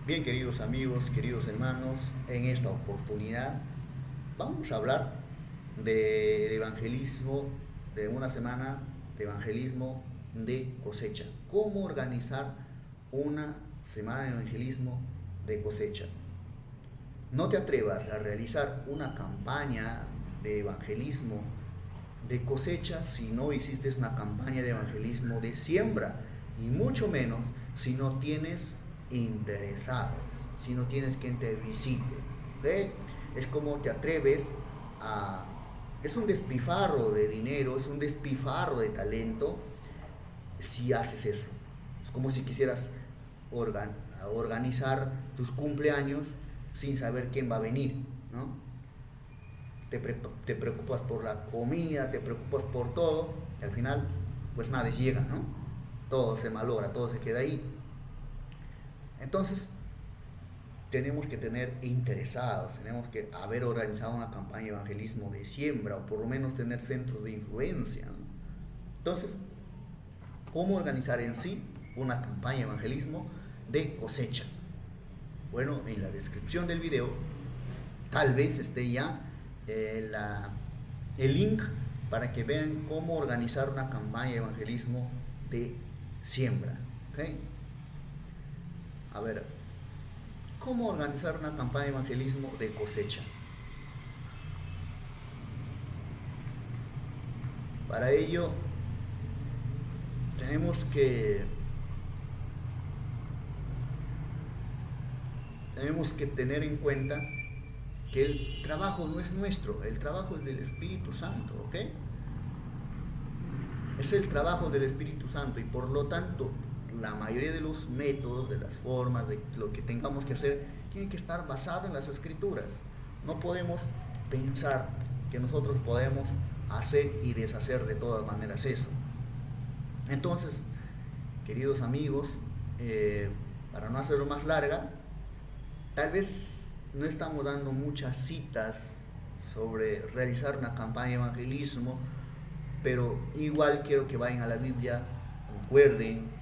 Bien, queridos amigos, queridos hermanos, en esta oportunidad vamos a hablar del evangelismo, de una semana de evangelismo de cosecha. ¿Cómo organizar una semana de evangelismo de cosecha? No te atrevas a realizar una campaña de evangelismo de cosecha si no hiciste una campaña de evangelismo de siembra, y mucho menos si no tienes interesados, si no tienes quien te visite. ¿Ok? Es como te atreves a... Es un despifarro de dinero, es un despifarro de talento si haces eso. Es como si quisieras organ organizar tus cumpleaños sin saber quién va a venir, ¿no? Te preocupas por la comida, te preocupas por todo, y al final, pues nadie llega, ¿no? Todo se malogra, todo se queda ahí. Entonces, tenemos que tener interesados, tenemos que haber organizado una campaña de evangelismo de siembra, o por lo menos tener centros de influencia, ¿no? Entonces, ¿cómo organizar en sí una campaña de evangelismo de cosecha? Bueno, en la descripción del video tal vez esté ya la, el link para que vean cómo organizar una campaña de evangelismo de siembra. ¿Okay? A ver, ¿cómo organizar una campaña de evangelismo de cosecha? Para ello tenemos que tener en cuenta que el trabajo no es nuestro, el trabajo es del Espíritu Santo, ¿ok? Es el trabajo del Espíritu Santo, y por lo tanto la mayoría de los métodos, de las formas, de lo que tengamos que hacer, tiene que estar basado en las Escrituras. No podemos pensar que nosotros podemos hacer y deshacer de todas maneras eso. Entonces, queridos amigos, para no hacerlo más larga, tal vez no estamos dando muchas citas sobre realizar una campaña de evangelismo, pero igual quiero que vayan a la Biblia, recuerden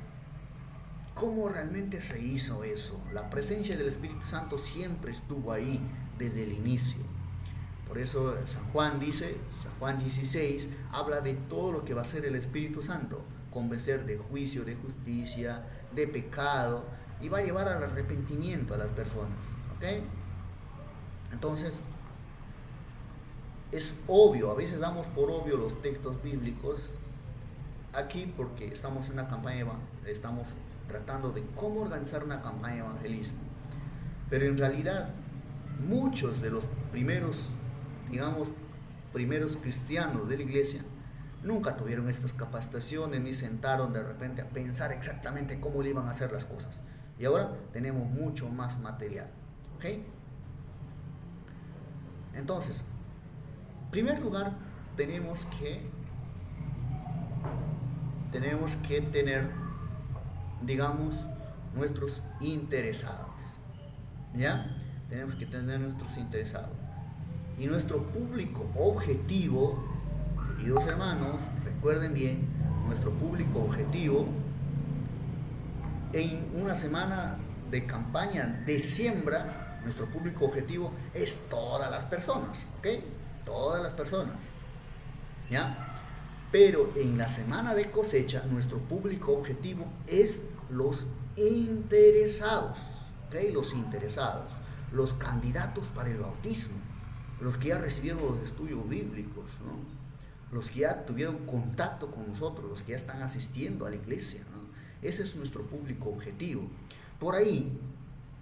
cómo realmente se hizo eso. La presencia del Espíritu Santo siempre estuvo ahí desde el inicio. Por eso San Juan dice, San Juan 16, habla de todo lo que va a hacer el Espíritu Santo: convencer de juicio, de justicia, de pecado, y va a llevar al arrepentimiento a las personas. ¿Ok? Entonces, es obvio, a veces damos por obvio los textos bíblicos aquí porque estamos en una campaña, estamos tratando de cómo organizar una campaña de evangelismo. Pero en realidad, muchos de los primeros, digamos, primeros cristianos de la iglesia nunca tuvieron estas capacitaciones ni sentaron de repente a pensar exactamente cómo le iban a hacer las cosas. Y ahora tenemos mucho más material. ¿Ok? Entonces, en primer lugar, tenemos que tener, digamos, nuestros interesados. ¿Ya? Tenemos que tener nuestros interesados. Y nuestro público objetivo, queridos hermanos, recuerden bien, nuestro público objetivo en una semana de campaña de siembra, nuestro público objetivo es todas las personas, ¿ok? Todas las personas, ¿ya? Pero en la semana de cosecha, nuestro público objetivo es los interesados, ¿ok? Los interesados, los candidatos para el bautismo, los que ya recibieron los estudios bíblicos, ¿no? Los que ya tuvieron contacto con nosotros, los que ya están asistiendo a la iglesia, ¿no? Ese es nuestro público objetivo. Por ahí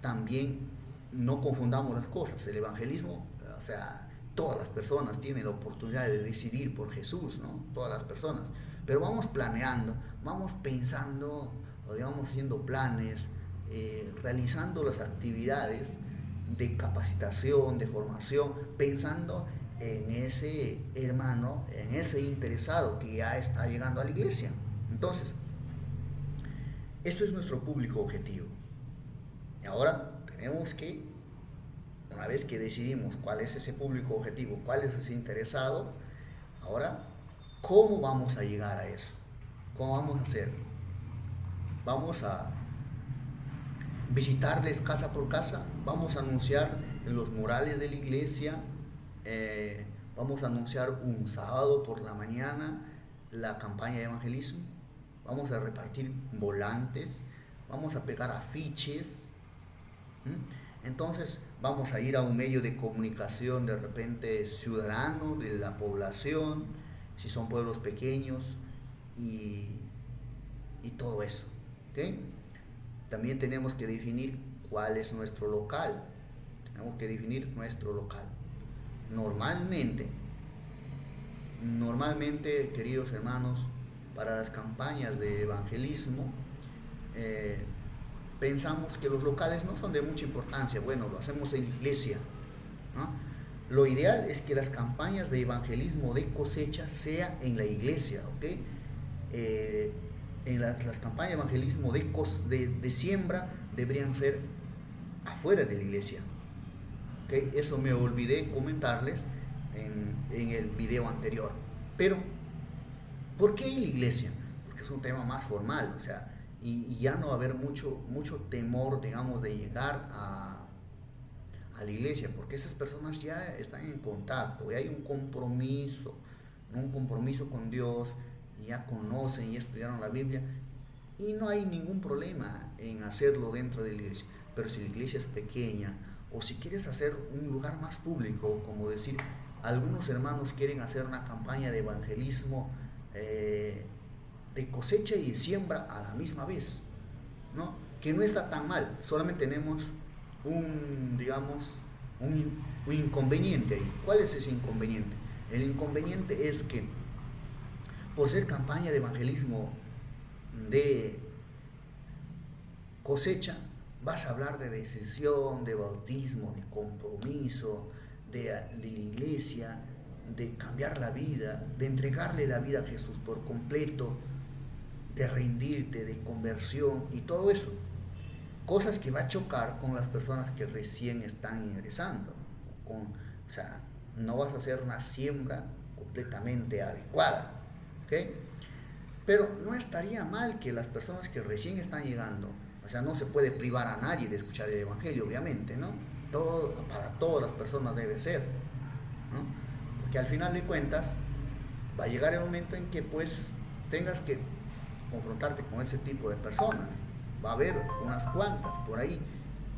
también no confundamos las cosas. El evangelismo, o sea, todas las personas tienen la oportunidad de decidir por Jesús, ¿no? Todas las personas. Pero vamos planeando, vamos pensando, o digamos haciendo planes, realizando las actividades de capacitación, de formación, pensando en ese hermano, en ese interesado que ya está llegando a la iglesia. Entonces, esto es nuestro público objetivo. Y ahora tenemos que, una vez que decidimos cuál es ese público objetivo, cuál es ese interesado, ahora, ¿cómo vamos a llegar a eso? ¿Cómo vamos a hacer? Vamos a visitarles casa por casa, vamos a anunciar en los murales de la iglesia, vamos a anunciar un sábado por la mañana la campaña de evangelismo, vamos a repartir volantes, vamos a pegar afiches. Entonces vamos a ir a un medio de comunicación de repente ciudadano de la población, si son pueblos pequeños y todo eso. ¿Okay? También tenemos que definir cuál es nuestro local. Tenemos que definir nuestro local. Normalmente, queridos hermanos, para las campañas de evangelismo, pensamos que los locales no son de mucha importancia. Bueno, lo hacemos en la iglesia, ¿no? Lo ideal es que las campañas de evangelismo de cosecha sea en la iglesia, ¿ok? En las campañas de evangelismo de siembra deberían ser afuera de la iglesia, ¿ok? Eso me olvidé comentarles en el video anterior. Pero, ¿por qué en la iglesia? Porque es un tema más formal, o sea, y ya no va a haber mucho temor, digamos, de llegar a la iglesia, porque esas personas ya están en contacto, y hay un compromiso con Dios, y ya conocen y estudiaron la Biblia, y no hay ningún problema en hacerlo dentro de la iglesia. Pero si la iglesia es pequeña, o si quieres hacer un lugar más público, como decir, algunos hermanos quieren hacer una campaña de evangelismo, de cosecha y de siembra a la misma vez, ¿no? Que no está tan mal, solamente tenemos un inconveniente ahí. ¿Cuál es ese inconveniente? El inconveniente es que por ser campaña de evangelismo de cosecha, vas a hablar de decisión, de bautismo, de compromiso, de la iglesia, de cambiar la vida, de entregarle la vida a Jesús por completo, de rendirte, de conversión y todo eso. Cosas que va a chocar con las personas que recién están ingresando. O sea, no vas a hacer una siembra completamente adecuada, ¿ok? Pero no estaría mal que las personas que recién están llegando, o sea, no se puede privar a nadie de escuchar el evangelio, obviamente, ¿no? Para todas las personas debe ser, ¿no? Porque al final de cuentas va a llegar el momento en que pues tengas que confrontarte con ese tipo de personas. Va a haber unas cuantas por ahí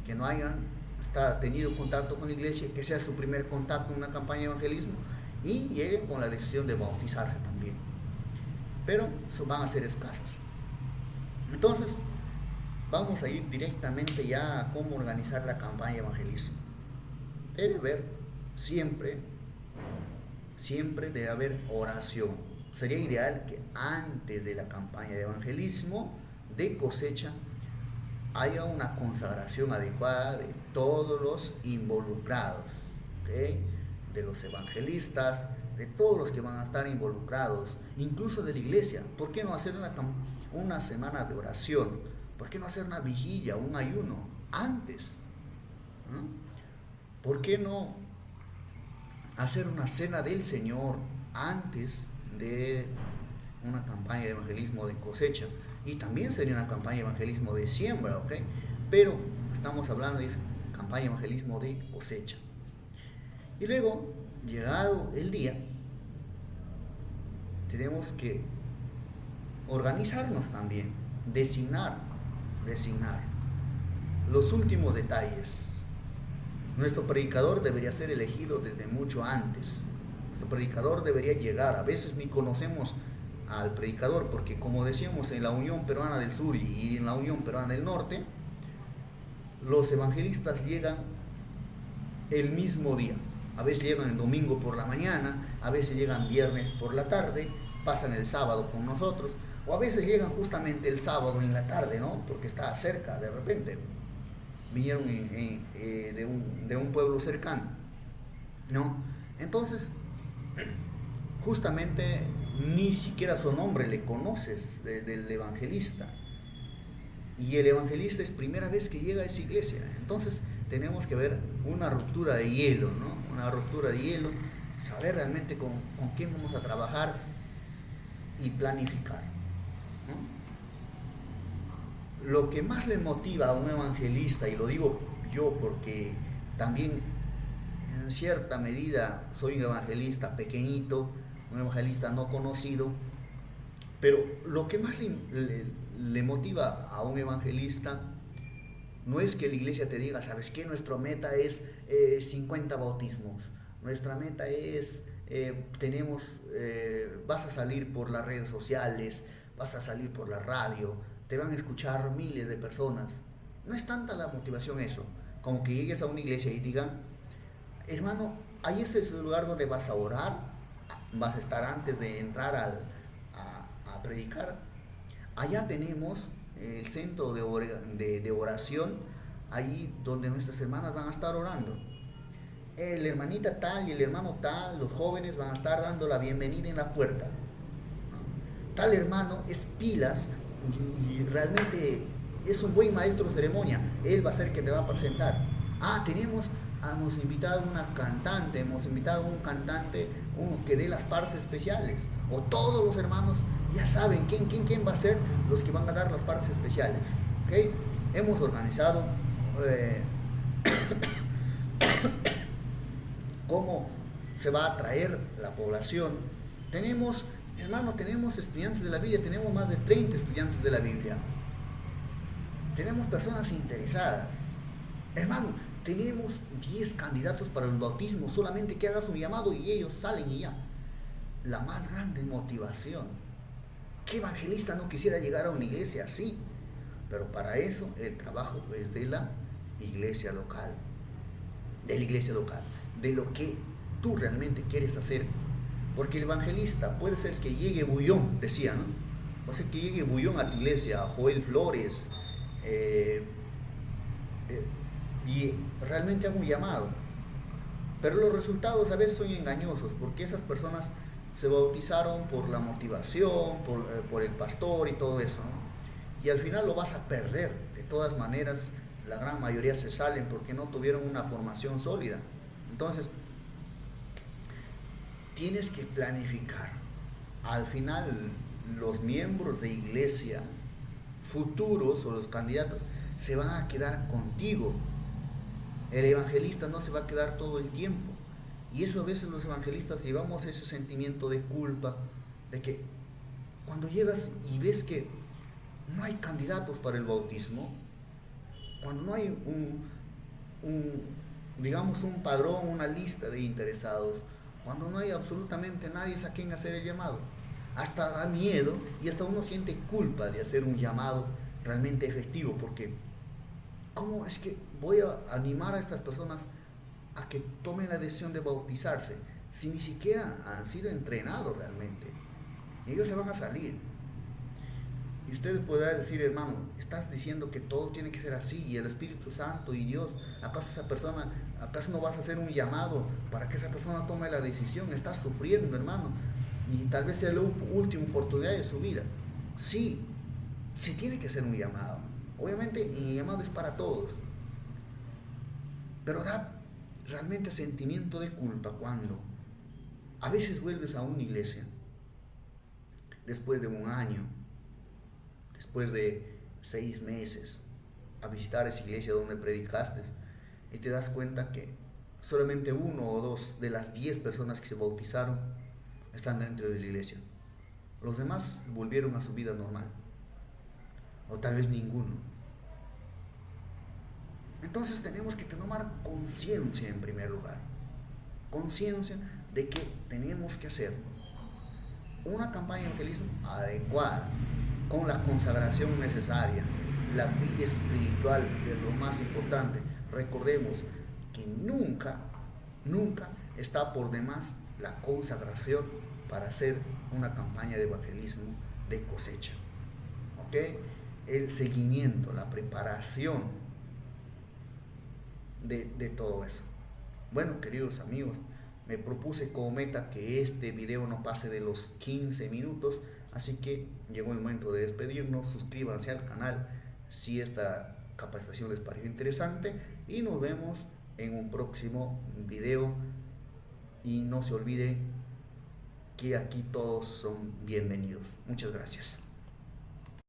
que no hayan tenido contacto con la iglesia, que sea su primer contacto en una campaña de evangelismo y lleguen con la decisión de bautizarse también. Pero van a ser escasas. Entonces, vamos a ir directamente ya a cómo organizar la campaña de evangelismo. Debe haber siempre debe haber oración. Sería ideal que antes de la campaña de evangelismo de cosecha haya una consagración adecuada de todos los involucrados, ¿okay? De los evangelistas, de todos los que van a estar involucrados, incluso de la iglesia. ¿Por qué no hacer una semana de oración? ¿Por qué no hacer una vigilia, un ayuno antes? ¿No? ¿Por qué no hacer una cena del Señor antes de una campaña de evangelismo de cosecha? Y también sería una campaña de evangelismo de siembra, ¿ok? Pero estamos hablando de campaña de evangelismo de cosecha. Y luego, llegado el día, tenemos que organizarnos también, designar los últimos detalles. Nuestro predicador debería ser elegido desde mucho antes. Nuestro predicador debería llegar. A veces ni conocemos al predicador, porque como decíamos en la Unión Peruana del Sur y en la Unión Peruana del Norte, los evangelistas llegan el mismo día. A veces llegan el domingo por la mañana, a veces llegan viernes por la tarde, pasan el sábado con nosotros, o a veces llegan justamente el sábado en la tarde, ¿no? Porque está cerca, de repente vinieron de un pueblo cercano, ¿no? Entonces, justamente ni siquiera su nombre le conoces del evangelista, y el evangelista es primera vez que llega a esa iglesia. Entonces tenemos que ver una ruptura de hielo, ¿no? Una ruptura de hielo, saber realmente con quién vamos a trabajar y planificar, ¿no? Lo que más le motiva a un evangelista, y lo digo yo porque también en cierta medida soy un evangelista pequeñito, un evangelista no conocido, pero lo que más le motiva a un evangelista no es que la iglesia te diga, ¿sabes qué? Nuestra meta es 50 bautismos, nuestra meta es, vas a salir por las redes sociales, vas a salir por la radio, te van a escuchar miles de personas. No es tanta la motivación eso, como que llegues a una iglesia y digan, hermano, ahí es el lugar donde vas a orar, vas a estar antes de entrar a predicar. Allá tenemos el centro de oración, ahí donde nuestras hermanas van a estar orando. La hermanita tal y el hermano tal, los jóvenes van a estar dando la bienvenida en la puerta. Tal hermano es pilas y realmente es un buen maestro de ceremonia. Él va a ser el que te va a presentar. Hemos invitado a una cantante, hemos invitado a un cantante, uno que dé las partes especiales. O todos los hermanos ya saben quién va a ser los que van a dar las partes especiales. ¿Okay? Hemos organizado cómo se va a atraer la población. Tenemos estudiantes de la Biblia, tenemos más de 30 estudiantes de la Biblia. Tenemos personas interesadas. Hermano, tenemos 10 candidatos para el bautismo, solamente que hagas un llamado y ellos salen y ya. La más grande motivación. ¿Qué evangelista no quisiera llegar a una iglesia así? Pero para eso el trabajo es de la iglesia local. De lo que tú realmente quieres hacer. Porque el evangelista puede ser que llegue Bullón, decía, ¿no? Puede ser que llegue Bullón a tu iglesia, a Joel Flores, y realmente haga un llamado. Pero los resultados a veces son engañosos, porque esas personas se bautizaron por la motivación, por el pastor y todo eso, ¿no? Y al final lo vas a perder. De todas maneras, la gran mayoría se salen porque no tuvieron una formación sólida. Entonces, tienes que planificar. Al final, los miembros de iglesia futuros o los candidatos se van a quedar contigo. El evangelista no se va a quedar todo el tiempo. Y eso a veces los evangelistas llevamos ese sentimiento de culpa, de que cuando llegas y ves que no hay candidatos para el bautismo, cuando no hay digamos un padrón, una lista de interesados, cuando no hay absolutamente nadie a quien hacer el llamado, hasta da miedo y hasta uno siente culpa de hacer un llamado realmente efectivo, porque ¿cómo es que voy a animar a estas personas a que tomen la decisión de bautizarse si ni siquiera han sido entrenados realmente? Ellos se van a salir. Y ustedes podrán decir, hermano, estás diciendo que todo tiene que ser así, y el Espíritu Santo y Dios, ¿acaso no vas a hacer un llamado para que esa persona tome la decisión? Estás sufriendo, hermano, y tal vez sea la última oportunidad de su vida. Sí, sí tiene que ser un llamado. Obviamente el llamado es para todos, pero da realmente sentimiento de culpa cuando a veces vuelves a una iglesia después de un año, después de 6 meses, a visitar esa iglesia donde predicaste, y te das cuenta que solamente 1 o 2 de las 10 personas que se bautizaron están dentro de la iglesia. Los demás volvieron a su vida normal, o tal vez ninguno. Entonces tenemos que tomar conciencia en primer lugar, conciencia de que tenemos que hacer una campaña de evangelismo adecuada, con la consagración necesaria. La vida espiritual es lo más importante. Recordemos que nunca está por demás la consagración para hacer una campaña de evangelismo de cosecha. ¿Ok? El seguimiento, la preparación de todo eso. Bueno, queridos amigos, me propuse como meta que este video no pase de los 15 minutos, así que llegó el momento de despedirnos. Suscríbanse al canal si esta capacitación les pareció interesante, y nos vemos en un próximo video. Y no se olviden que aquí todos son bienvenidos. Muchas gracias.